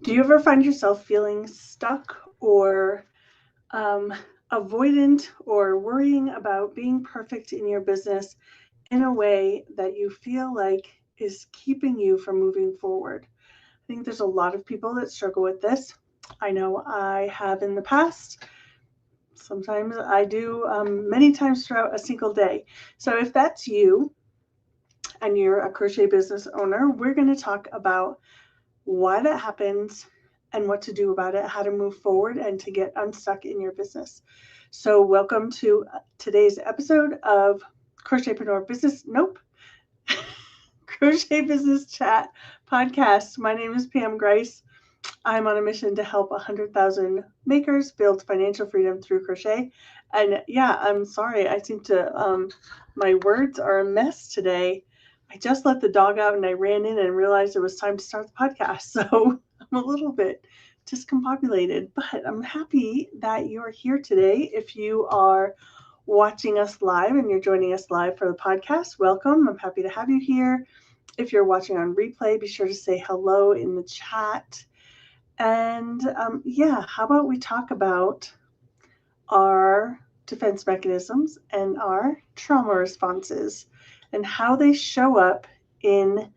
Do you ever find yourself feeling stuck or avoidant or worrying about being perfect in your business in a way that you feel like is keeping you from moving forward? I think there's a lot of people that struggle with this. I know I have in the past. Sometimes I do, many times throughout a single day. So if that's you and you're a crochet business owner, we're going to talk about why that happens and what to do about it, how to move forward and to get unstuck in your business. So welcome to today's episode of Crochetpreneur Business, Crochet Business Chat podcast. My name is Pam Grice. I'm on a mission to help 100,000 makers build financial freedom through crochet. And yeah, I'm sorry. I seem to, my words are a mess today. I just let the dog out and I ran in and realized it was time to start the podcast. So I'm a little bit discombobulated, but I'm happy that you're here today. If you are watching us live and you're joining us live for the podcast, welcome. I'm happy to have you here. If you're watching on replay, be sure to say hello in the chat. And how about we talk about our defense mechanisms and our trauma responses and how they show up in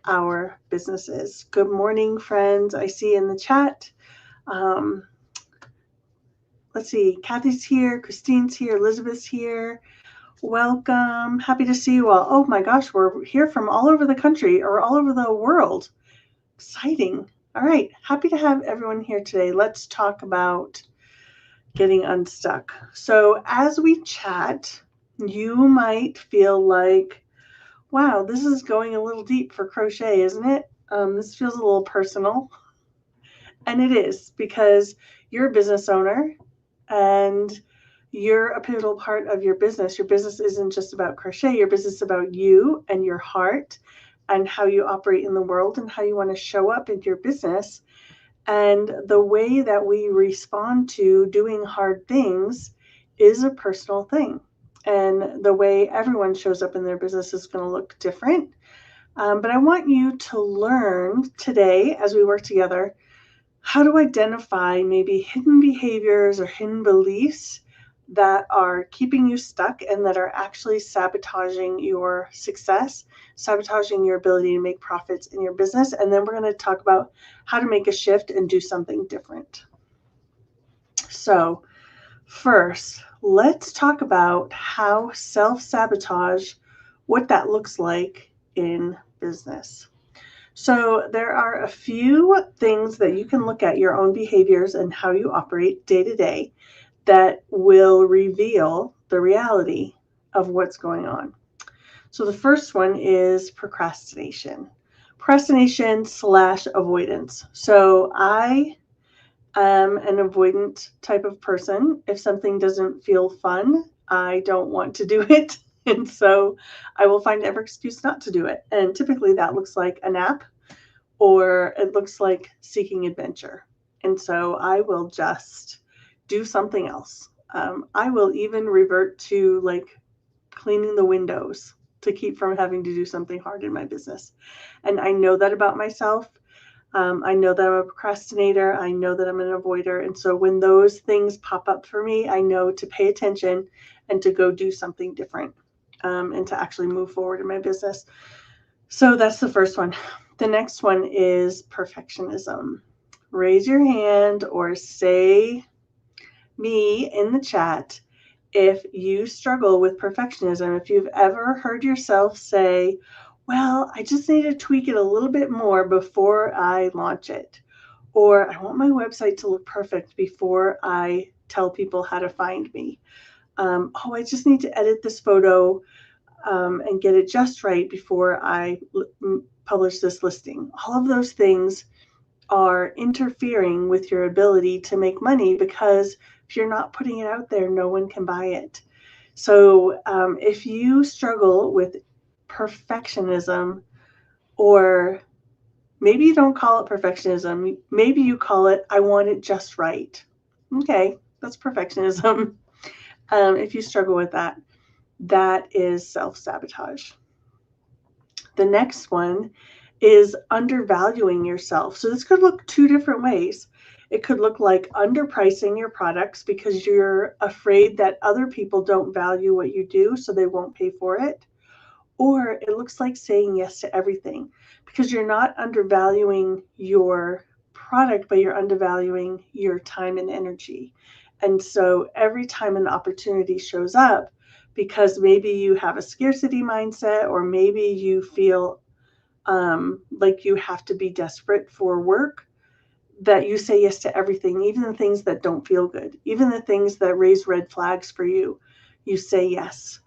our businesses. Good morning, friends. I see in the chat. Let's see, Kathy's here, Christine's here, Elizabeth's here. Welcome. Happy to see you all. Oh my gosh, we're here from all over the country or all over the world. Exciting. All right, happy to have everyone here today. Let's talk about getting unstuck. So as we chat, you might feel like, wow, this is going a little deep for crochet, isn't it? This feels a little personal. And it is, because you're a business owner and you're a pivotal part of your business. Your business isn't just about crochet. Your business is about you and your heart and how you operate in the world and how you want to show up in your business. And the way that we respond to doing hard things is a personal thing. And the way everyone shows up in their business is going to look different. But I want you to learn today, as we work together, how to identify maybe hidden behaviors or hidden beliefs that are keeping you stuck and that are actually sabotaging your success, sabotaging your ability to make profits in your business. And then we're going to talk about how to make a shift and do something different. So first, let's talk about how self-sabotage, what that looks like in business. So there are a few things that you can look at your own behaviors and how you operate day to day that will reveal the reality of what's going on. So the first one is procrastination. Procrastination / avoidance. So I am an avoidant type of person. If something doesn't feel fun, I don't want to do it. And so I will find every excuse not to do it. And typically that looks like a nap, or it looks like seeking adventure. And so I will just do something else. I will even revert to like cleaning the windows to keep from having to do something hard in my business. And I know that about myself. I know that I'm a procrastinator. I know that I'm an avoider. And so when those things pop up for me, I know to pay attention and to go do something different, and to actually move forward in my business. So that's the first one. The next one is perfectionism. Raise your hand or say me in the chat if you struggle with perfectionism, if you've ever heard yourself say, well, I just need to tweak it a little bit more before I launch it. Or I want my website to look perfect before I tell people how to find me. I just need to edit this photo and get it just right before I publish this listing. All of those things are interfering with your ability to make money, because if you're not putting it out there, no one can buy it. So if you struggle with perfectionism, or maybe you don't call it perfectionism, maybe you call it, I want it just right. Okay, that's perfectionism. If you struggle with that, that is self-sabotage. The next one is undervaluing yourself. So this could look two different ways. It could look like underpricing your products because you're afraid that other people don't value what you do, so they won't pay for it. Or it looks like saying yes to everything because you're not undervaluing your product, but you're undervaluing your time and energy. And so every time an opportunity shows up, because maybe you have a scarcity mindset, or maybe you feel like you have to be desperate for work, that you say yes to everything, even the things that don't feel good, even the things that raise red flags for you, you say yes.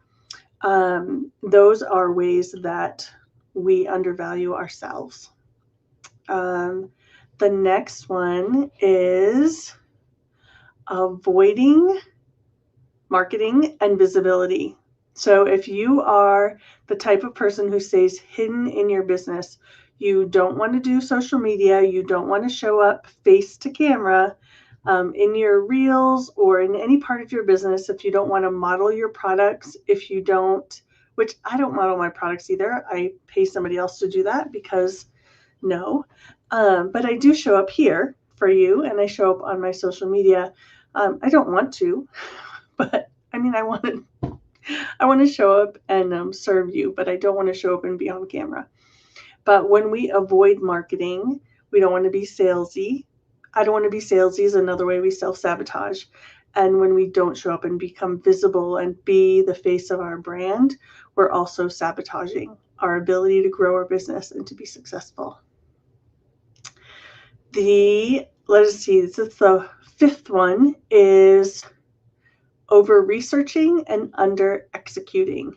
Those are ways that we undervalue ourselves. The next one is avoiding marketing and visibility. So if you are the type of person who stays hidden in your business, you don't want to do social media, you don't want to show up face to camera in your reels or in any part of your business, if you don't want to model your products, if you don't, which I don't model my products either. I pay somebody else to do that because no. But I do show up here for you, and I show up on my social media. I don't want to, but I mean, I want to show up and serve you, but I don't want to show up and be on camera. But when we avoid marketing, we don't want to be salesy. I don't want to be salesy is another way we self-sabotage. And when we don't show up and become visible and be the face of our brand, we're also sabotaging our ability to grow our business and to be successful. Let us see, this is the fifth one, is over researching and under executing.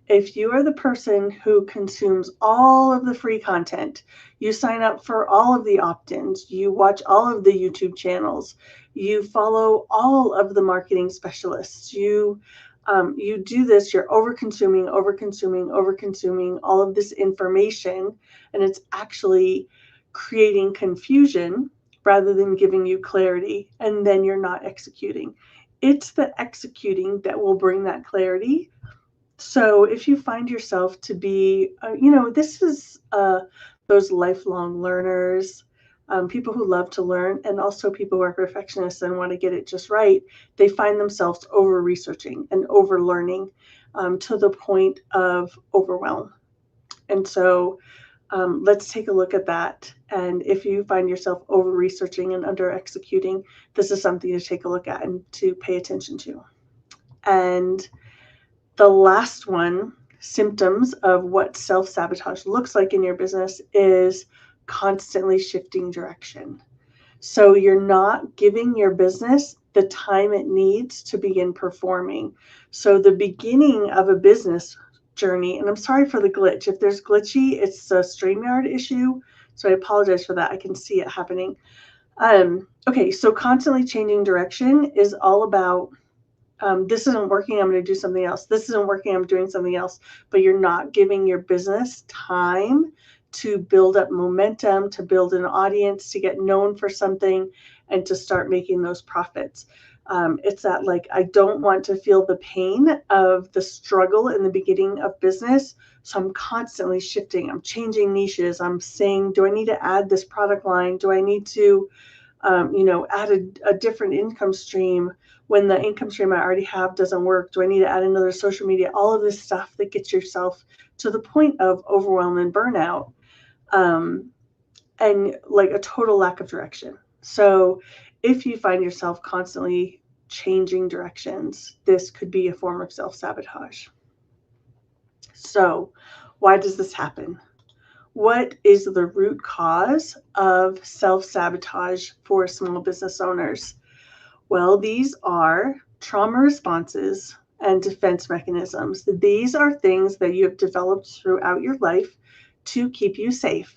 If you are the person who consumes all of the free content, you sign up for all of the opt-ins, you watch all of the YouTube channels, you follow all of the marketing specialists, you do this, you're over-consuming all of this information, and it's actually creating confusion rather than giving you clarity, and then you're not executing. It's the executing that will bring that clarity. So if you find yourself to be, this is those lifelong learners, people who love to learn, and also people who are perfectionists and want to get it just right, they find themselves over-researching and over-learning to the point of overwhelm. And so let's take a look at that. And if you find yourself over-researching and under-executing, this is something to take a look at and to pay attention to. And the last one, symptoms of what self-sabotage looks like in your business, is constantly shifting direction. So you're not giving your business the time it needs to begin performing. So the beginning of a business journey, and I'm sorry for the glitch. If there's glitchy, it's a StreamYard issue. So I apologize for that. I can see it happening. Okay, so constantly changing direction is all about this isn't working, I'm going to do something else. This isn't working, I'm doing something else. But you're not giving your business time to build up momentum, to build an audience, to get known for something, and to start making those profits. It's that, like, I don't want to feel the pain of the struggle in the beginning of business. So I'm constantly shifting. I'm changing niches. I'm saying, do I need to add this product line? Do I need to add a different income stream when the income stream I already have doesn't work? Do I need to add another social media? All of this stuff that gets yourself to the point of overwhelm and burnout, and like a total lack of direction. So if you find yourself constantly changing directions, this could be a form of self-sabotage. So why does this happen? What is the root cause of self-sabotage for small business owners? Well, these are trauma responses and defense mechanisms. These are things that you have developed throughout your life to keep you safe.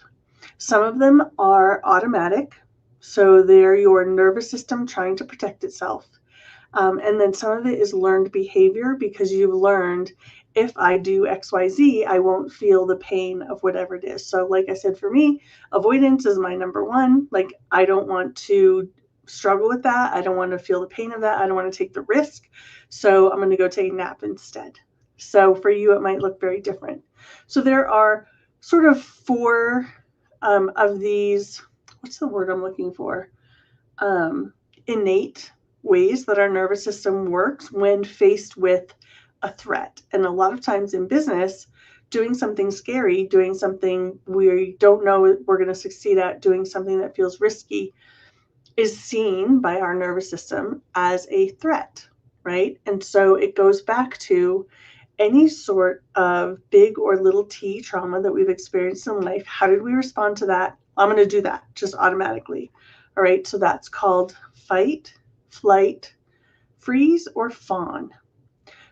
Some of them are automatic, so they're your nervous system trying to protect itself. And then some of it is learned behavior, because you've learned, if I do XYZ, I won't feel the pain of whatever it is. So like I said, for me, avoidance is my number one. Like, I don't want to struggle with that. I don't want to feel the pain of that. I don't want to take the risk. So I'm going to go take a nap instead. So for you, it might look very different. So there are sort of four of these, what's the word I'm looking for? Innate ways that our nervous system works when faced with a threat. And a lot of times in business, doing something scary, doing something we don't know we're going to succeed at, doing something that feels risky is seen by our nervous system as a threat, right? And so it goes back to any sort of big or little t trauma that we've experienced in life. How did we respond to that? I'm going to do that just automatically. All right, so that's called fight, flight, freeze, or fawn.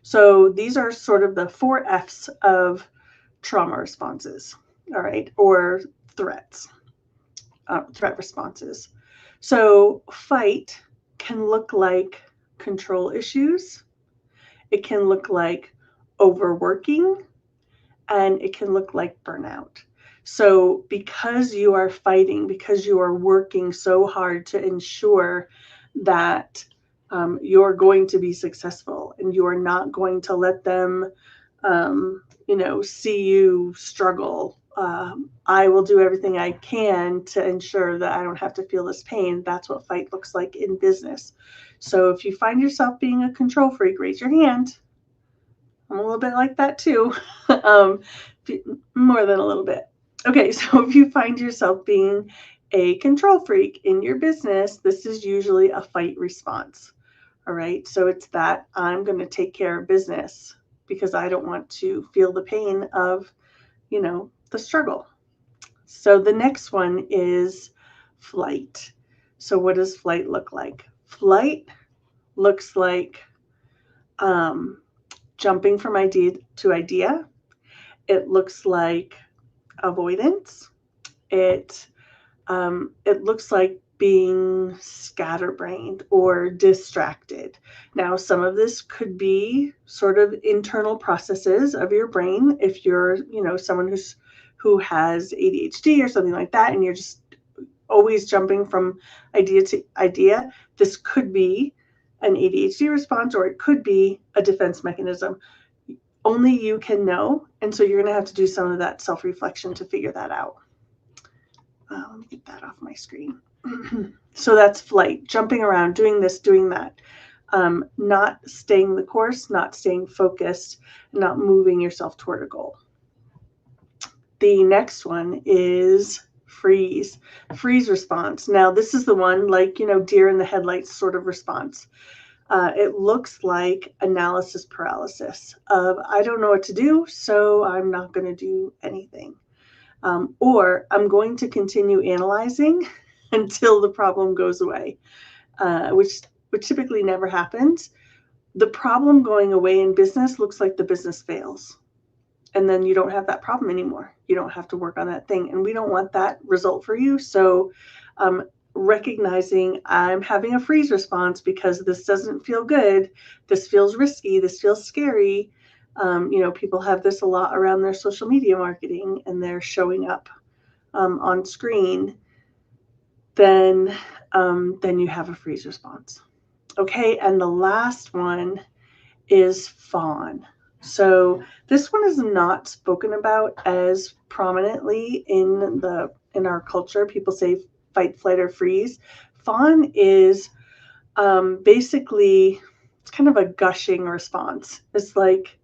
So these are sort of the 4 F's of trauma responses, all right, or threats, threat responses. So fight can look like control issues. It can look like overworking, and it can look like burnout. So because you are fighting, because you are working so hard to ensure that you're going to be successful and you are not going to let them, see you struggle. I will do everything I can to ensure that I don't have to feel this pain. That's what fight looks like in business. So if you find yourself being a control freak, raise your hand. I'm a little bit like that too. More than a little bit. Okay, so if you find yourself being a control freak in your business, this is usually a fight response. All right, so it's that I'm going to take care of business because I don't want to feel the pain of, the struggle. So the next one is flight. So what does flight look like? Flight looks like jumping from idea to idea. It looks like avoidance. It looks like being scatterbrained or distracted. Now, some of this could be sort of internal processes of your brain. If you're, someone who has ADHD or something like that, and you're just always jumping from idea to idea, this could be an ADHD response, or it could be a defense mechanism. Only you can know, and so you're going to have to do some of that self-reflection to figure that out. Let me get that off my screen. So that's flight, jumping around, doing this, doing that, not staying the course, not staying focused, not moving yourself toward a goal. The next one is freeze response. Now, this is the one like, deer in the headlights sort of response. It looks like analysis paralysis of I don't know what to do, so I'm not going to do anything. Or I'm going to continue analyzing until the problem goes away, which typically never happens. The problem going away in business looks like the business fails. And then you don't have that problem anymore. You don't have to work on that thing. And we don't want that result for you. So recognizing I'm having a freeze response because this doesn't feel good. This feels risky. This feels scary. People have this a lot around their social media marketing, and they're showing up on screen. Then you have a freeze response. Okay, and the last one is fawn. So this one is not spoken about as prominently in our culture. People say fight, flight, or freeze. Fawn is basically, it's kind of a gushing response. It's like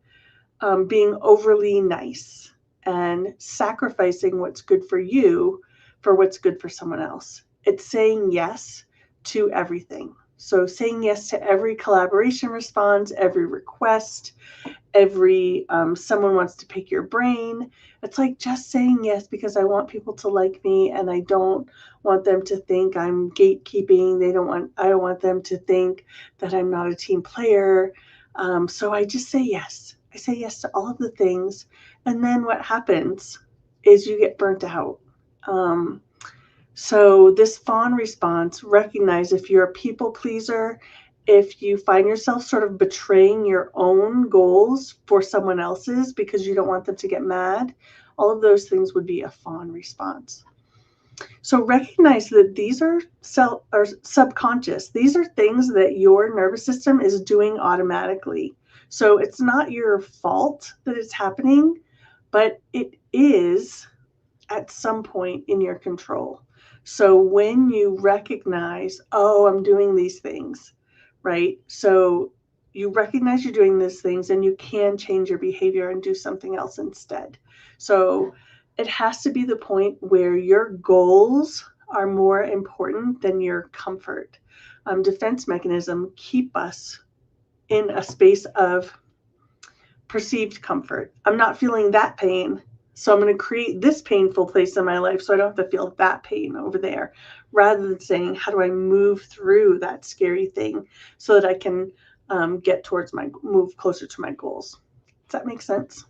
being overly nice and sacrificing what's good for you for what's good for someone else. It's saying yes to everything. So saying yes to every collaboration response, every request, every someone wants to pick your brain. It's like just saying yes because I want people to like me, and I don't want them to think I'm gatekeeping. I don't want them to think that I'm not a team player. So I just say yes. I say yes to all of the things. And then what happens is you get burnt out. So this fawn response, recognize if you're a people pleaser, if you find yourself sort of betraying your own goals for someone else's because you don't want them to get mad, all of those things would be a fawn response. So recognize that these are subconscious. These are things that your nervous system is doing automatically. So it's not your fault that it's happening, but it is at some point in your control. So when you recognize, oh, I'm doing these things, right? So you recognize you're doing these things and you can change your behavior and do something else instead. So it has to be the point where your goals are more important than your comfort. Defense mechanism keep us in a space of perceived comfort. I'm not feeling that pain, so I'm going to create this painful place in my life so I don't have to feel that pain over there, rather than saying, how do I move through that scary thing so that I can move closer to my goals. Does that make sense?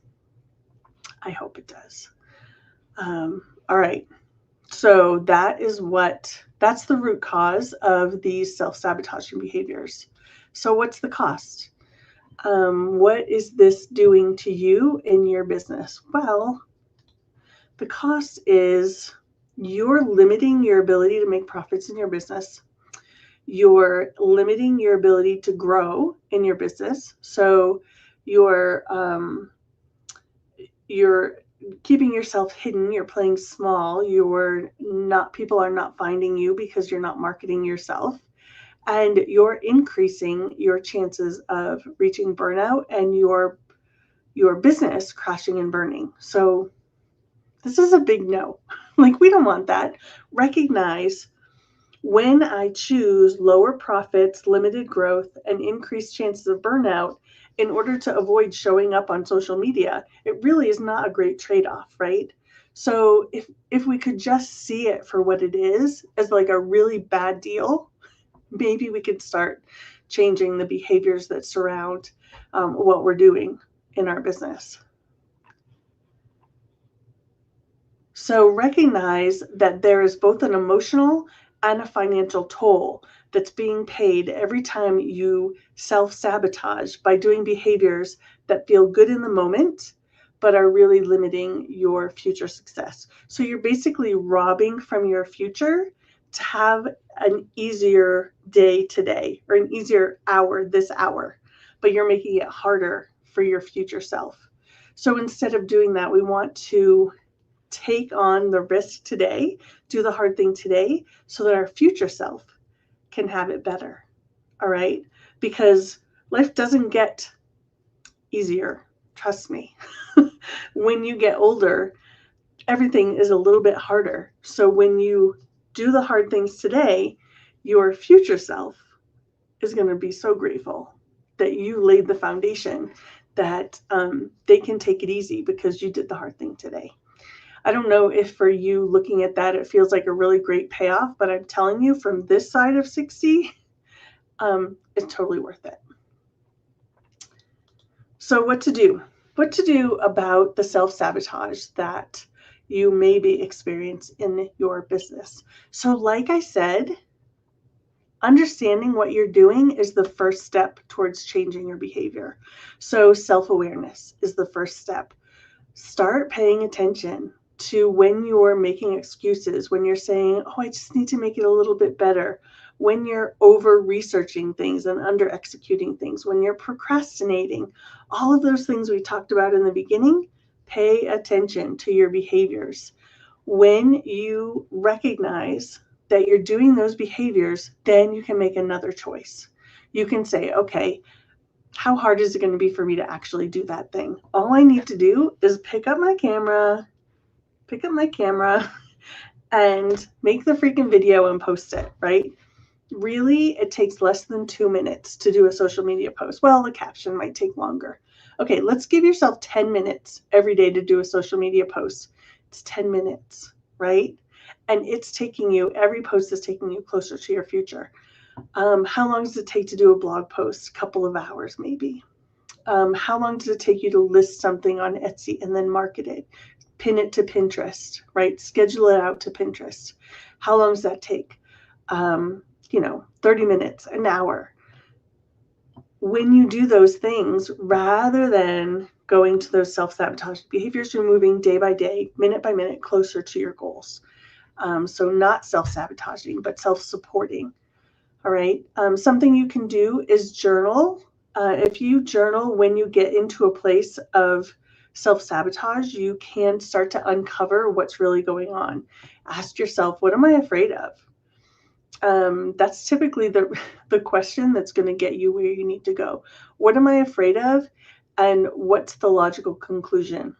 I hope it does. All right. So that's the root cause of these self-sabotaging behaviors. So what's the cost? What is this doing to you in your business? Well, the cost is you're limiting your ability to make profits in your business. You're limiting your ability to grow in your business. So you're keeping yourself hidden. You're playing small. People are not finding you because you're not marketing yourself. And you're increasing your chances of reaching burnout and your business crashing and burning. So this is a big no. Like, we don't want that. Recognize, when I choose lower profits, limited growth, and increased chances of burnout in order to avoid showing up on social media, it really is not a great trade-off, right? So if we could just see it for what it is, as like a really bad deal, maybe we could start changing the behaviors that surround what we're doing in our business. So recognize that there is both an emotional and a financial toll that's being paid every time you self-sabotage by doing behaviors that feel good in the moment, but are really limiting your future success. So you're basically robbing from your future to have an easier day today, or an easier hour this hour, but you're making it harder for your future self. So instead of doing that, we want to take on the risk today, do the hard thing today, so that our future self can have it better. All right? Because life doesn't get easier. Trust me. When you get older, everything is a little bit harder. So when you do the hard things today, your future self is going to be so grateful that you laid the foundation, that they can take it easy because you did the hard thing today. I don't know if for you looking at that, it feels like a really great payoff, but I'm telling you, from this side of 60, it's totally worth it. So what to do? What to do about the self-sabotage that you maybe experience in your business? So like I said, understanding what you're doing is the first step towards changing your behavior. So self-awareness is the first step. Start paying attention to when you're making excuses, when you're saying, oh, I just need to make it a little bit better, when you're over researching things and under executing things, when you're procrastinating, all of those things we talked about in the beginning. Pay attention to your behaviors. When you recognize that you're doing those behaviors, then you can make another choice. You can say, okay, how hard is it going to be for me to actually do that thing? All I need to do is pick up my camera and make the freaking video and post it, right? Really, it takes less than 2 minutes to do a social media post. Well, the caption might take longer. Okay, let's give yourself 10 minutes every day to do a social media post. It's 10 minutes, right? And every post is taking you closer to your future. How long does it take to do a blog post? A couple of hours, maybe. How long does it take you to list something on Etsy and then market it? Pin it to Pinterest, right? Schedule it out to Pinterest. How long does that take? 30 minutes, an hour. When you do those things, rather than going to those self-sabotage behaviors, you're moving day by day, minute by minute, closer to your goals. So not self-sabotaging, but self-supporting. All right. Something you can do is journal. If you journal when you get into a place of self-sabotage, you can start to uncover what's really going on. Ask yourself, what am I afraid of? That's typically the question that's going to get you where you need to go. What am I afraid of? And what's the logical conclusion?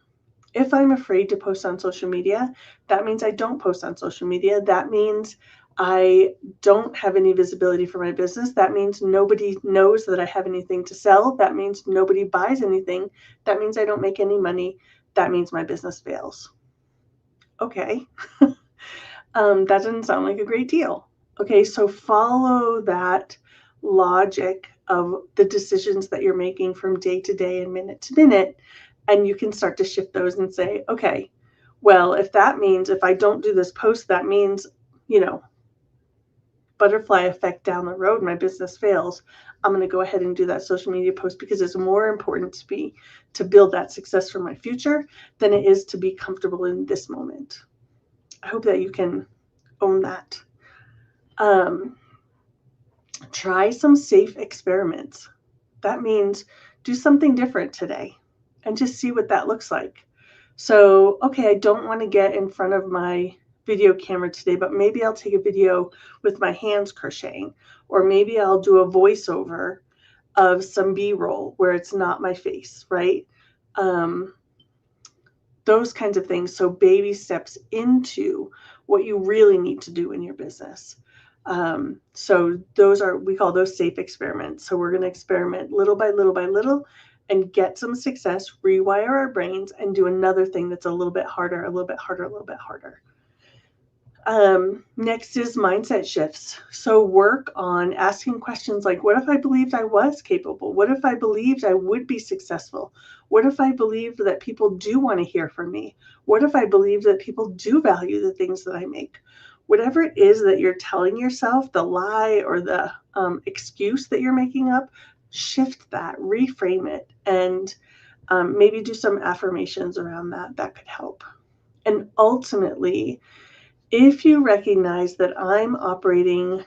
If I'm afraid to post on social media, that means I don't post on social media. That means I don't have any visibility for my business. That means nobody knows that I have anything to sell. That means nobody buys anything. That means I don't make any money. That means my business fails. Okay. That doesn't sound like a great deal. Okay, so follow that logic of the decisions that you're making from day to day and minute to minute, and you can start to shift those and say, okay, well, if that means if I don't do this post, that means, butterfly effect down the road, my business fails. I'm going to go ahead and do that social media post because it's more important to me to build that success for my future than it is to be comfortable in this moment. I hope that you can own that. Try some safe experiments. That means do something different today and just see what that looks like. So, okay, I don't want to get in front of my video camera today, but maybe I'll take a video with my hands crocheting, or maybe I'll do a voiceover of some B-roll where it's not my face, right? Those kinds of things. So baby steps into what you really need to do in your business. So we call those safe experiments. So we're going to experiment little by little by little and get some success, rewire our brains, and do another thing that's a little bit harder, a little bit harder, a little bit harder. Next is mindset shifts. So work on asking questions like, what if I believed I was capable? What if I believed I would be successful? What if I believed that people do want to hear from me? What if I believe that people do value the things that I make? Whatever it is that you're telling yourself, the lie or the excuse that you're making up, shift that, reframe it, and maybe do some affirmations around that. That could help. And ultimately, if you recognize that I'm operating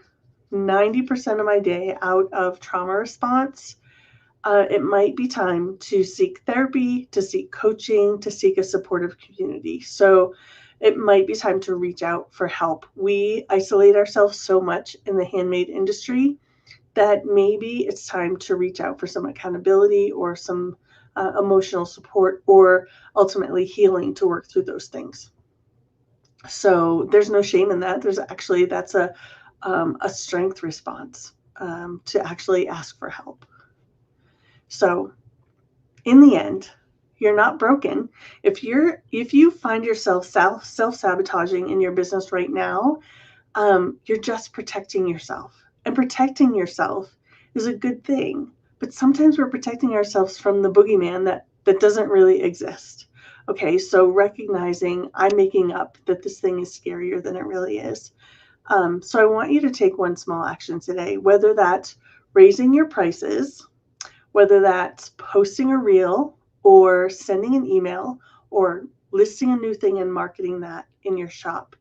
90% of my day out of trauma response, it might be time to seek therapy, to seek coaching, to seek a supportive community. So it might be time to reach out for help. We isolate ourselves so much in the handmade industry that maybe it's time to reach out for some accountability or some emotional support, or ultimately healing to work through those things. So there's no shame in that. That's a strength response to actually ask for help. So in the end, you're not broken. If you find yourself self-sabotaging in your business right now, you're just protecting yourself. And protecting yourself is a good thing. But sometimes we're protecting ourselves from the boogeyman that doesn't really exist. Okay, so recognizing I'm making up that this thing is scarier than it really is. So I want you to take one small action today, whether that's raising your prices, whether that's posting a reel or sending an email or listing a new thing and marketing that in your shop.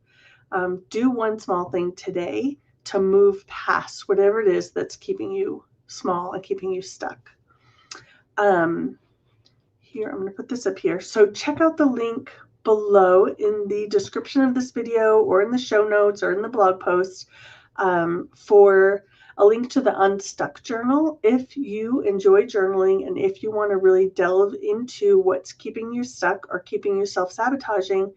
Do one small thing today to move past whatever it is that's keeping you small and keeping you stuck. Here, I'm going to put this up here. So check out the link below in the description of this video or in the show notes or in the blog post for a link to the Unstuck journal. If you enjoy journaling and if you want to really delve into what's keeping you stuck or keeping you self-sabotaging,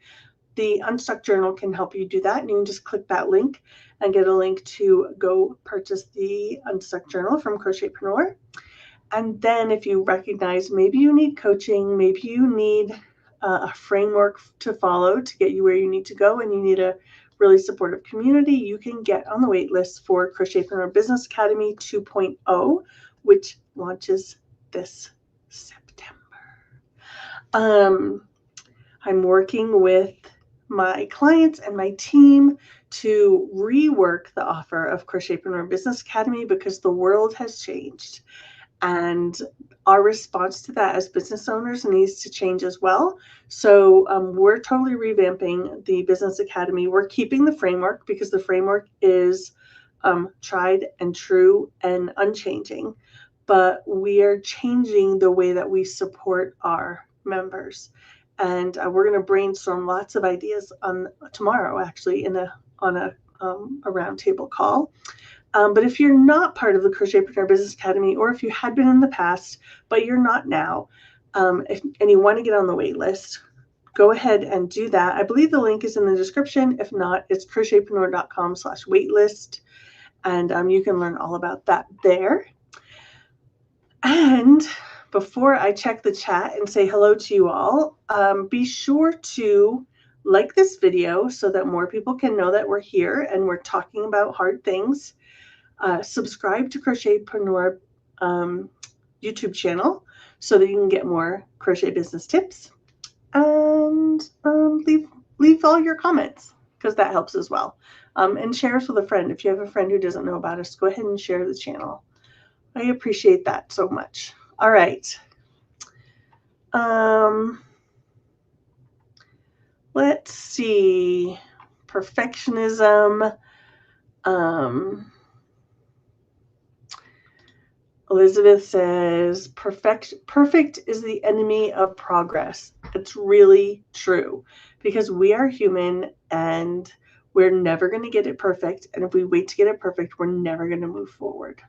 the Unstuck journal can help you do that. And you can just click that link and get a link to go purchase the Unstuck journal from Crochetpreneur. And then if you recognize maybe you need coaching, maybe you need a framework to follow to get you where you need to go, and you need a really supportive community, you can get on the wait list for Crochetpreneur Business Academy 2.0, which launches this September. I'm working with my clients and my team to rework the offer of Crochetpreneur Business Academy because the world has changed. And our response to that as business owners needs to change as well. So we're totally revamping the Business Academy. We're keeping the framework because the framework is tried and true and unchanging. But we are changing the way that we support our members. And we're going to brainstorm lots of ideas on tomorrow, actually, on a roundtable call. But if you're not part of the Crochetpreneur Business Academy, or if you had been in the past, but you're not now, and you want to get on the wait list, go ahead and do that. I believe the link is in the description. If not, it's crochetpreneur.com/waitlist. And you can learn all about that there. And before I check the chat and say hello to you all, be sure to like this video so that more people can know that we're here and we're talking about hard things. Subscribe to Crochetpreneur YouTube channel so that you can get more crochet business tips. And leave all your comments, because that helps as well. And share us with a friend. If you have a friend who doesn't know about us, go ahead and share the channel. I appreciate that so much. All right. Let's see. Perfectionism. Elizabeth says, perfect is the enemy of progress. It's really true, because we are human and we're never going to get it perfect. And if we wait to get it perfect, we're never going to move forward.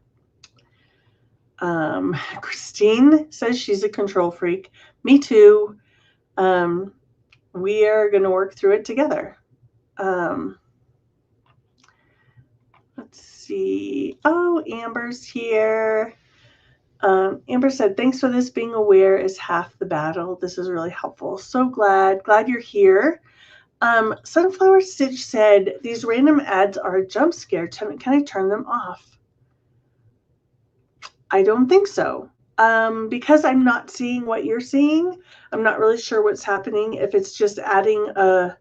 Christine says she's a control freak. Me too. We are going to work through it together. Let's see. Oh, Amber's here. Amber said, thanks for this. Being aware is half the battle. This is really helpful. So glad you're here. Sunflower Stitch said, these random ads are a jump scare. Can I turn them off? I don't think so. Because I'm not seeing what you're seeing. I'm not really sure what's happening. If it's just adding an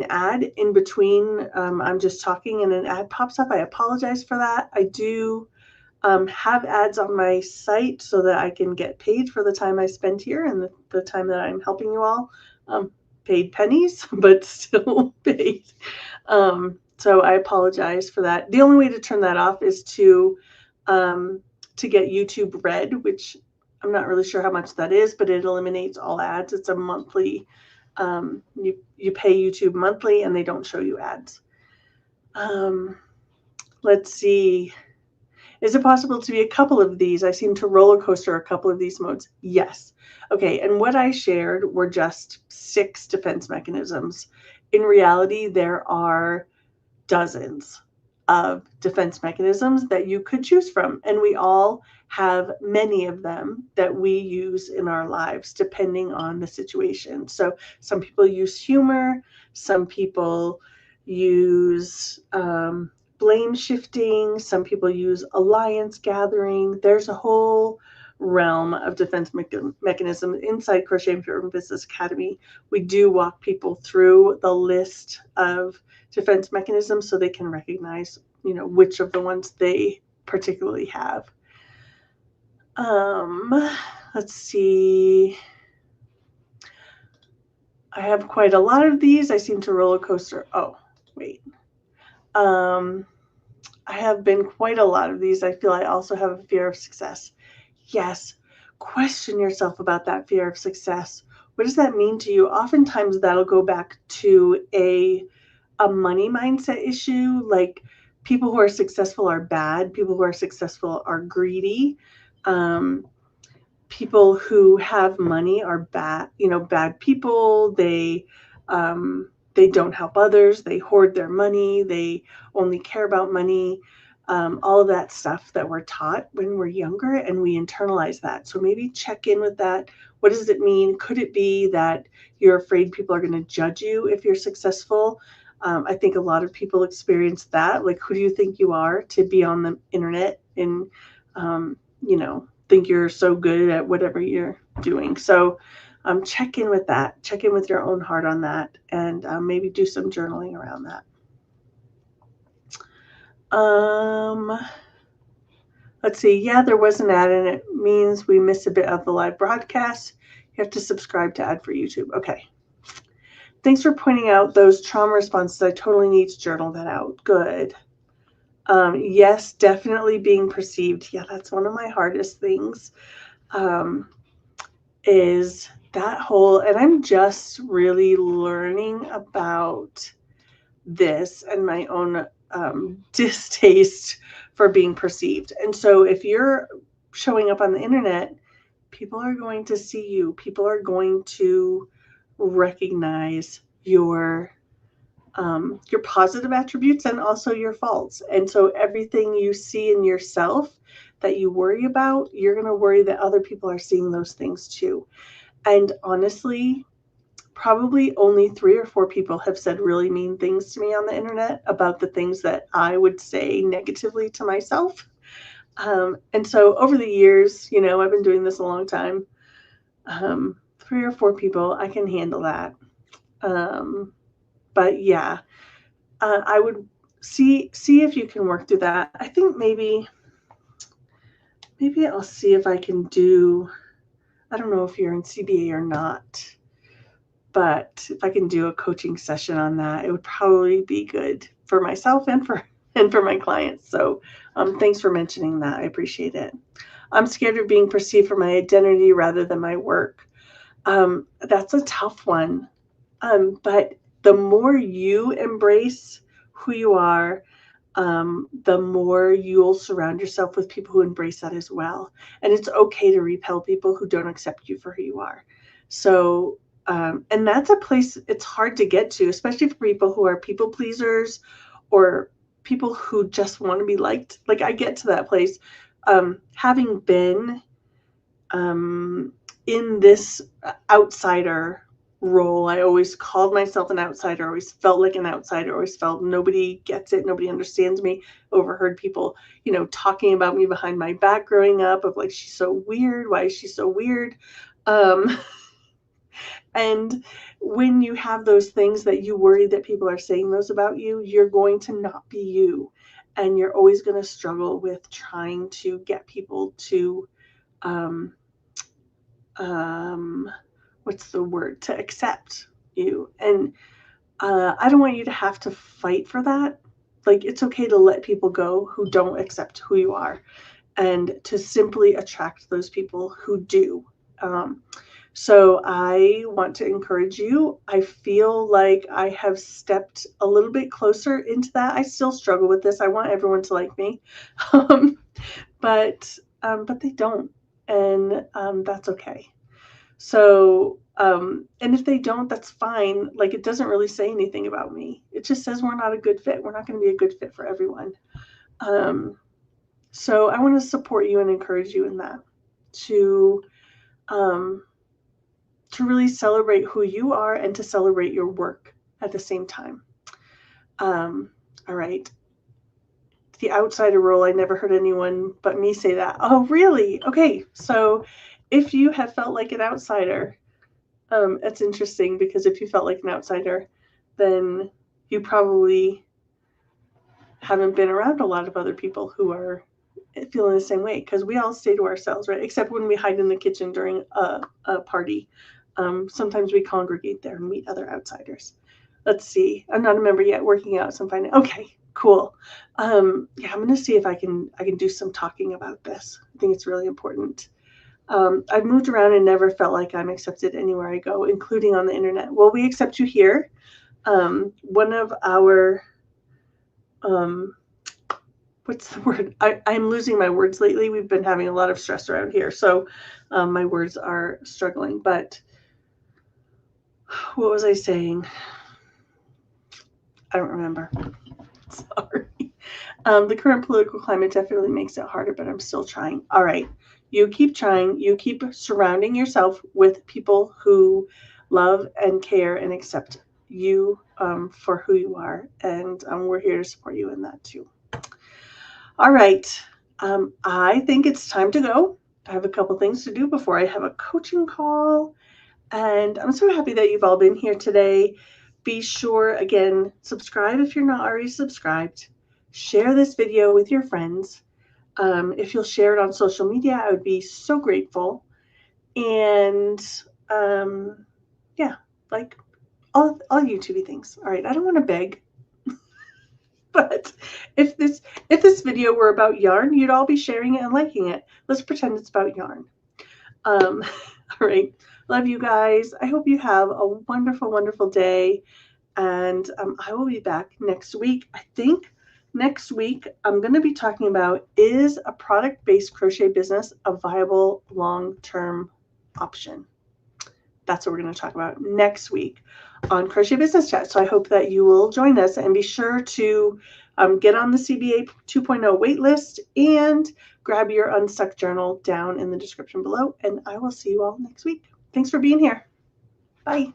ad in between, I'm just talking and an ad pops up, I apologize for that. I do have ads on my site so that I can get paid for the time I spend here and the time that I'm helping you all. Paid pennies, but still paid. So I apologize for that. The only way to turn that off is to get YouTube Red, which I'm not really sure how much that is, but it eliminates all ads. It's a monthly, you pay YouTube monthly and they don't show you ads. Let's see. Is it possible to be a couple of these? I seem to roller coaster a couple of these modes. Yes. Okay, and what I shared were just 6 defense mechanisms. In reality, there are dozens of defense mechanisms that you could choose from, and we all have many of them that we use in our lives depending on the situation. So some people use humor, some people use blame shifting, some people use alliance gathering. There's a whole realm of defense mechanism inside Crochetpreneur Business Academy. We do walk people through the list of defense mechanisms so they can recognize, which of the ones they particularly have. Let's see. I have quite a lot of these. I seem to roller coaster. Oh, wait. I have been quite a lot of these. I feel I also have a fear of success. Yes. Question yourself about that fear of success. What does that mean to you? Oftentimes that'll go back to a money mindset issue. Like, people who are successful are bad. People who are successful are greedy. People who have money are bad, bad people. They don't help others. They hoard their money. They only care about money. All of that stuff that we're taught when we're younger, and we internalize that. So maybe check in with that. What does it mean? Could it be that you're afraid people are going to judge you if you're successful? I think a lot of people experience that. Like, who do you think you are to be on the internet and, think you're so good at whatever you're doing? So check in with that. Check in with your own heart on that, and maybe do some journaling around that. Let's see. Yeah, there was an ad, and it means we missed a bit of the live broadcast. You have to subscribe to ad for YouTube. Okay. Thanks for pointing out those trauma responses. I totally need to journal that out. Good. Yes, definitely being perceived. Yeah, that's one of my hardest things, is that whole, and I'm just really learning about this and my own distaste for being perceived. And so if you're showing up on the internet, people are going to see you. People are going to recognize your positive attributes and also your faults. And so everything you see in yourself that you worry about, you're going to worry that other people are seeing those things too. And honestly, probably only 3 or 4 people have said really mean things to me on the internet about the things that I would say negatively to myself. And so over the years, I've been doing this a long time. 3 or 4 people, I can handle that. But yeah, I would see if you can work through that. I think maybe I'll see if I can do, I don't know if you're in CBA or not, but if I can do a coaching session on that, it would probably be good for myself and for my clients. So thanks for mentioning that. I appreciate it. I'm scared of being perceived for my identity rather than my work. That's a tough one. But the more you embrace who you are, the more you'll surround yourself with people who embrace that as well. And it's okay to repel people who don't accept you for who you are. So, and that's a place it's hard to get to, especially for people who are people pleasers or people who just want to be liked. Like I get to that place, having been in this outsider role. I always called myself an outsider, always felt like an outsider, always felt nobody gets it, nobody understands me. Overheard people, talking about me behind my back growing up of like, she's so weird. Why is she so weird? And when you have those things that you worry that people are saying those about you, you're going to not be you. And you're always going to struggle with trying to get people to, what's the word, to accept you. And I don't want you to have to fight for that. Like, it's okay to let people go who don't accept who you are and to simply attract those people who do. So I want to encourage you. I feel like I have stepped a little bit closer into that. I still struggle with this. I want everyone to like me, but they don't, and that's okay. So, and if they don't, that's fine. Like, it doesn't really say anything about me. It just says we're not a good fit. We're not going to be a good fit for everyone. So I want to support you and encourage you in that, to really celebrate who you are and to celebrate your work at the same time. All right. The outsider role, I never heard anyone but me say that. Oh, really? Okay. So if you have felt like an outsider, it's interesting, because if you felt like an outsider, then you probably haven't been around a lot of other people who are feeling the same way, because we all stay to ourselves, right? Except when we hide in the kitchen during a party. Sometimes we congregate there and meet other outsiders. Let's see. I'm not a member yet, working out, so I'm finding. Okay, cool. Yeah, I'm going to see if I can do some talking about this. I think it's really important. I've moved around and never felt like I'm accepted anywhere I go, including on the internet. Well, we accept you here. One of our, what's the word? I'm losing my words lately. We've been having a lot of stress around here, so my words are struggling. But what was I saying? I don't remember. Sorry. The current political climate definitely makes it harder, but I'm still trying. All right. You keep trying. You keep surrounding yourself with people who love and care and accept you for who you are. And we're here to support you in that too. All right. I think it's time to go. I have a couple things to do before I have a coaching call. And I'm so happy that you've all been here today. Be sure, again, subscribe if you're not already subscribed. Share this video with your friends. If you'll share it on social media, I would be so grateful. And yeah, like all YouTube things. All right, I don't want to beg, but if this video were about yarn, you'd all be sharing it and liking it. Let's pretend it's about yarn. All right, Love you guys. I hope you have a wonderful, wonderful day. And I will be back next week. I think next week I'm going to be talking about, is a product-based crochet business a viable long-term option? That's what we're going to talk about next week on Crochet Business Chat. So I hope that you will join us, and be sure to get on the CBA 2.0 waitlist and grab your Unstuck journal down in the description below. And I will see you all next week. Thanks for being here. Bye.